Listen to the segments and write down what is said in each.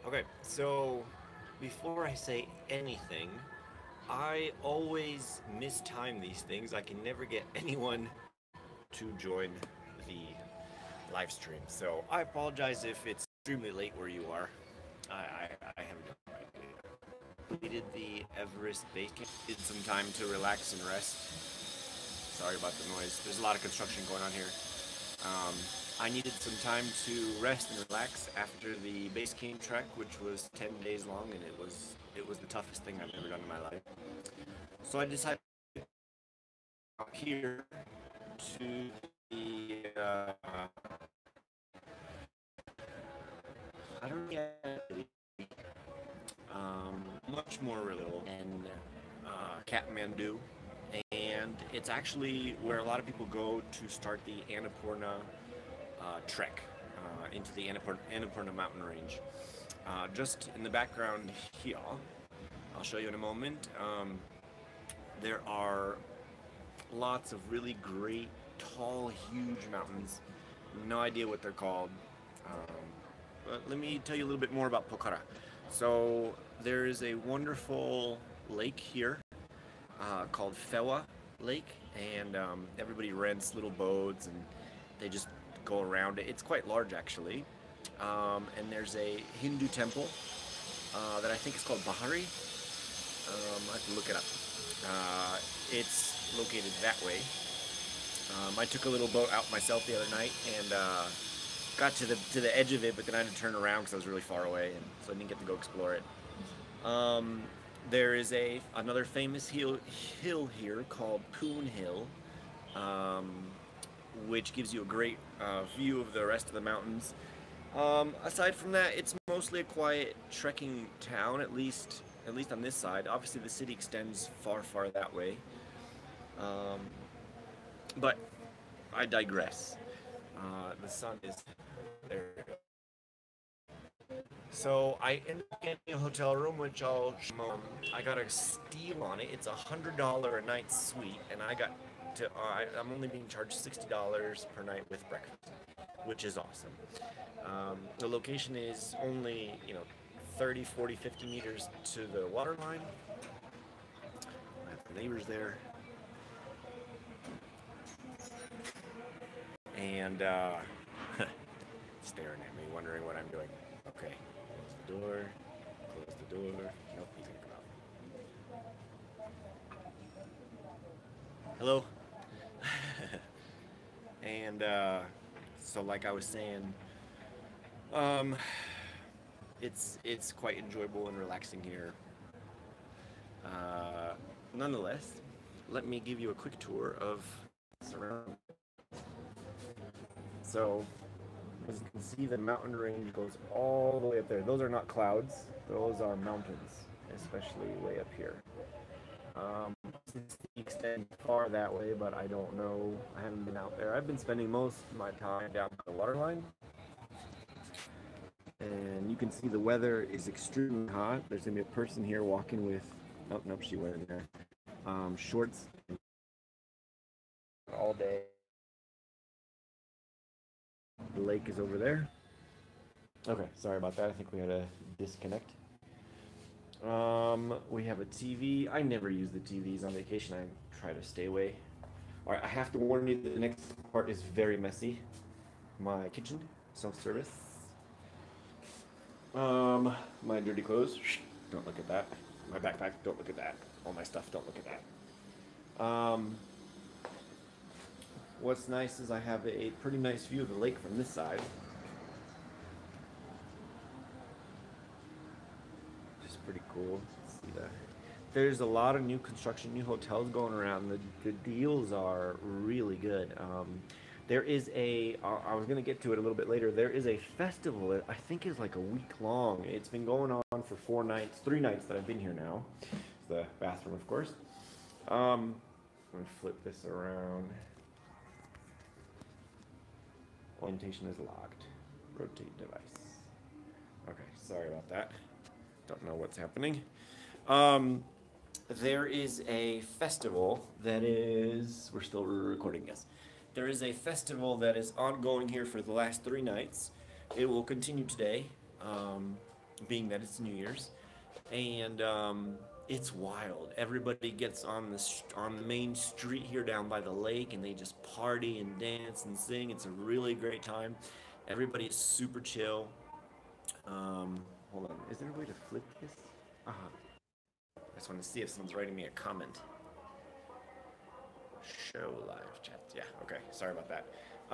Okay, so before I say anything, I always mistime these things. I can never get anyone to join the live stream. So I apologize if it's extremely late where you are. I have no idea. Completed the Everest base camp. Did some time to relax and rest. Sorry about the noise. There's a lot of construction going on here. Um, I needed some time to rest and relax after the base camp trek, which was 10 days long, and it was the toughest thing I've ever done in my life. So I decided out here to the I don't get much more real in Kathmandu, and it's actually where a lot of people go to start the Annapurna trek into the Annapurna mountain range. Just in the background here, I'll show you in a moment. There are lots of really great, tall, huge mountains. No idea what they're called. But let me tell you a little bit more about Pokhara. So there is a wonderful lake here called Fewa Lake, and everybody rents little boats and they just go around it. It's quite large actually. And there's a Hindu temple that I think is called Bahari. I have to look it up. It's located that way. I took a little boat out myself the other night and got to the edge of it, but then I had to turn around because I was really far away, and so I didn't get to go explore it. Um, there is another famous hill here called Poon Hill, um, which gives you a great view of the rest of the mountains. Aside from that, it's mostly a quiet trekking town, at least on this side. Obviously, the city extends far, far that way. Um, but I digress. The sun is there. So I ended up getting a hotel room, which I got a steal on it. It's $100 a night suite, and I'm only being charged $60 per night with breakfast, which is awesome. The location is only 30, 40, 50 meters to the water line. I have the neighbors there, and staring at me, wondering what I'm doing. Okay, close the door. Close the door. Nope, he's gonna come out. Hello. And so, like I was saying, um, it's quite enjoyable and relaxing here. Uh, Nonetheless, let me give you a quick tour of surroundings. So, as you can see, the mountain range goes all the way up there. Those are not clouds; those are mountains, especially way up here. Extend far that way, but I don't know. I haven't been out there. I've been spending most of my time down by the waterline, and you can see the weather is extremely hot. There's gonna be a person here walking with, oh nope, she went in there, shorts all day. The lake is over there. Okay, sorry about that. I think we had a disconnect. We have a TV. I never use the TVs on vacation. I try to stay away. All right, I have to warn you that the next part is very messy. My kitchen, self-service. My dirty clothes. Don't look at that. My backpack. Don't look at that. All my stuff. Don't look at that. What's nice is I have a pretty nice view of the lake from this side. Just pretty cool. See that? There's a lot of new construction, new hotels going around. The deals are really good. There is I was going to get to it a little bit later. There is a festival that I think is like a week long. It's been going on for 4 nights, 3 nights that I've been here now. It's the bathroom, of course. I'm going to flip this around. Orientation is locked. Rotate device. Okay, sorry about that. Don't know what's happening. There is a festival that is. We're still recording, yes. There is a festival that is ongoing here for the last 3 nights. It will continue today, being that it's New Year's, and it's wild. Everybody gets on on the main street here down by the lake, and they just party and dance and sing. It's a really great time. Everybody is super chill. Hold on, is there a way to flip this? I just want to see if someone's writing me a comment. Show live chat. Yeah, okay. Sorry about that.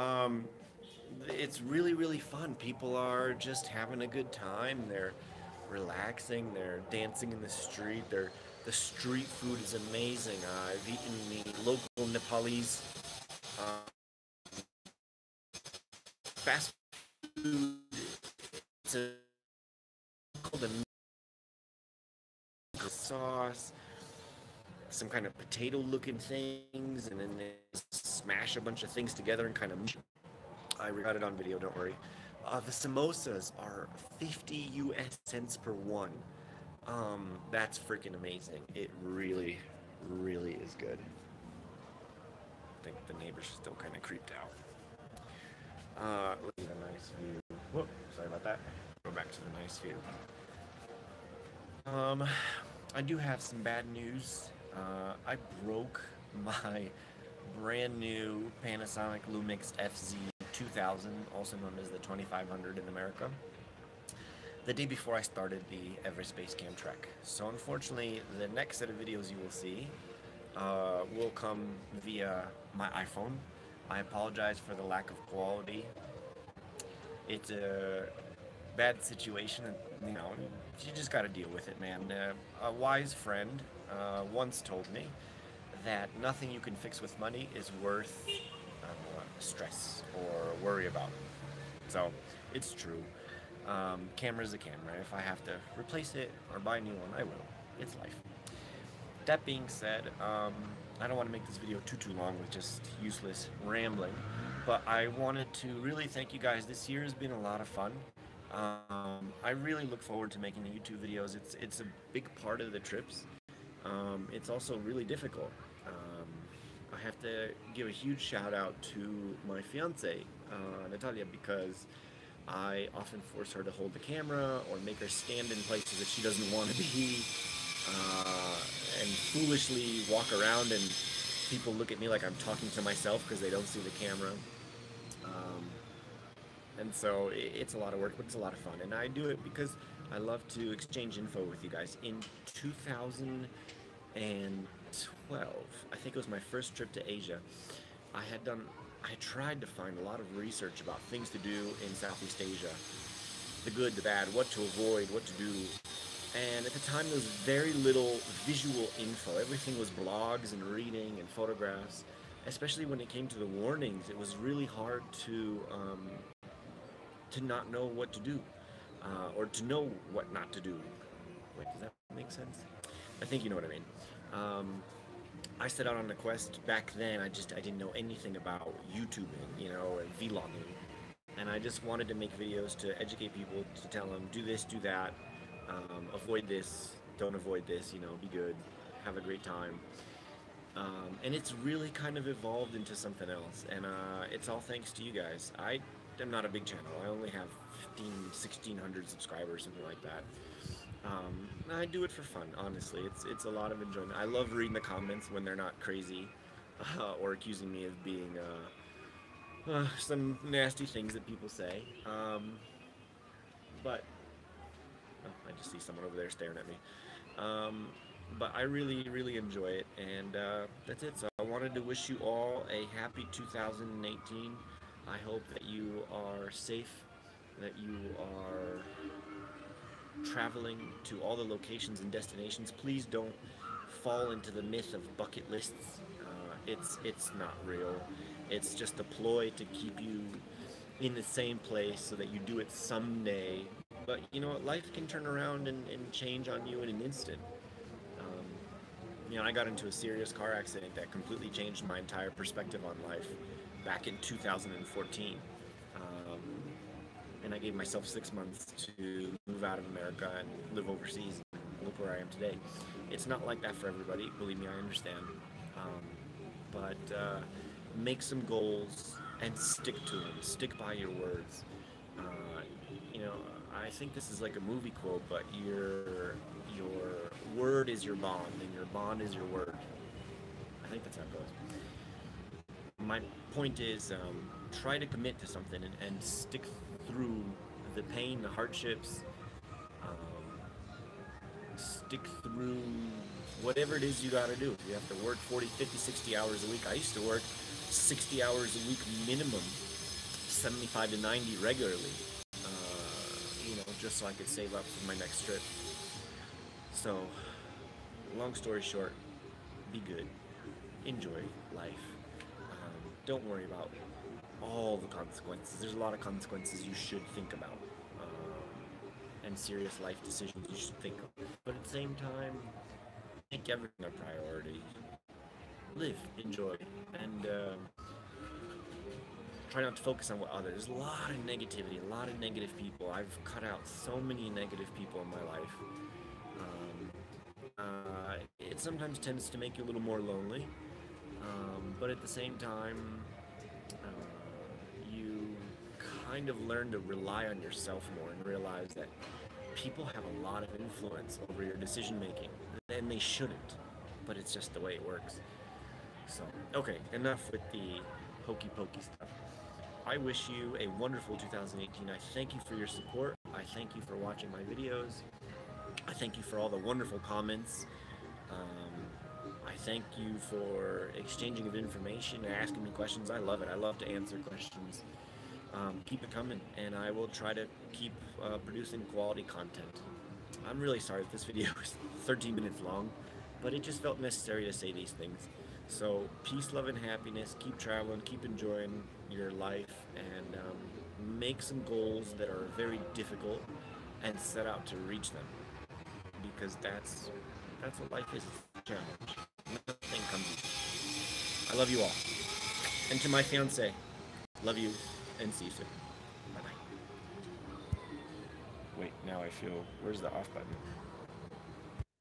Um, it's really, really fun. People are just having a good time. They're relaxing. They're dancing in the street. The street food is amazing. I've eaten the local Nepalese uh, fast food. It's called a sauce, some kind of potato-looking things, and then they smash a bunch of things together and kind of. I got it on video. Don't worry. The samosas are 50 US cents per one. That's freaking amazing. It really, really is good. I think the neighbors are still kind of creeped out. Look at a nice view. Whoop, sorry about that. Go back to the nice view. I do have some bad news. I broke my brand new Panasonic Lumix FZ 2000, also known as the 2500 in America, the day before I started the Everest Base Camp trek. So unfortunately, the next set of videos you will see will come via my iPhone. I apologize for the lack of quality. It's a bad situation, you know, you just got to deal with it, man. A wise friend once told me that nothing you can fix with money is worth stress or worry about. So it's true. Camera's a camera. If I have to replace it or buy a new one, I will. It's life. That being said, I don't want to make this video too long with just useless rambling, but I wanted to really thank you guys. This year has been a lot of fun. I really look forward to making the YouTube videos. It's a big part of the trips. It's also really difficult. I have to give a huge shout out to my fiance, Natalia, because I often force her to hold the camera or make her stand in places that she doesn't want to be, and foolishly walk around and people look at me like I'm talking to myself because they don't see the camera. And so it's a lot of work, but it's a lot of fun. And I do it because I love to exchange info with you guys. In 2012, I think it was my first trip to Asia, I tried to find a lot of research about things to do in Southeast Asia. The good, the bad, what to avoid, what to do. And at the time, there was very little visual info. Everything was blogs and reading and photographs. Especially when it came to the warnings, it was really hard to not know what to do, or to know what not to do. Wait, does that make sense? I think you know what I mean. I set out on a quest back then. I didn't know anything about YouTubing, you know, and vlogging, and I just wanted to make videos to educate people, to tell them do this, do that, avoid this, don't avoid this, you know, be good, have a great time. And it's really kind of evolved into something else, and it's all thanks to you guys. I'm not a big channel. I only have 1,600 subscribers, something like that. I do it for fun, honestly. It's a lot of enjoyment. I love reading the comments when they're not crazy, or accusing me of being some nasty things that people say. But I just see someone over there staring at me. But I really, really enjoy it, and that's it. So I wanted to wish you all a happy 2018. I hope that you are safe, that you are traveling to all the locations and destinations. Please don't fall into the myth of bucket lists. It's not real. It's just a ploy to keep you in the same place so that you do it someday. But you know what? Life can turn around and change on you in an instant. You know, I got into a serious car accident that completely changed my entire perspective on life back in 2014. And I gave myself 6 months to move out of America and live overseas. Look where I am today. It's not like that for everybody. Believe me, I understand. But make some goals and stick to them. Stick by your words. You know, I think this is like a movie quote, but your word is your bond, and your bond is your word. I think that's how it goes. My point is, try to commit to something and stick through the pain, the hardships, um, stick through whatever it is you got to do. You have to work 40, 50, 60 hours a week. I used to work 60 hours a week minimum, 75 to 90 regularly, just so I could save up for my next trip. So, long story short, be good, enjoy life. Don't worry about all the consequences. There's a lot of consequences you should think about, and serious life decisions you should think of. But at the same time, make everything a priority. Live, enjoy, and try not to focus on what others. There's a lot of negativity, a lot of negative people. I've cut out so many negative people in my life. It sometimes tends to make you a little more lonely, but at the same time, you kind of learn to rely on yourself more and realize that people have a lot of influence over your decision making, and they shouldn't, but it's just the way it works. So, okay, enough with the hokey pokey stuff. I wish you a wonderful 2018. I thank you for your support. I thank you for watching my videos. I thank you for all the wonderful comments. I thank you for exchanging of information and asking me questions. I love it. I love to answer questions. Keep it coming, and I will try to keep producing quality content. I'm really sorry that this video is 13 minutes long, but it just felt necessary to say these things. So, peace, love, and happiness. Keep traveling, keep enjoying your life, and make some goals that are very difficult and set out to reach them. Because that's what life is. It's a challenge. Nothing comes easy. I love you all. And to my fiance, love you, and see you soon. Bye-bye. Wait, now I feel... Where's the off button?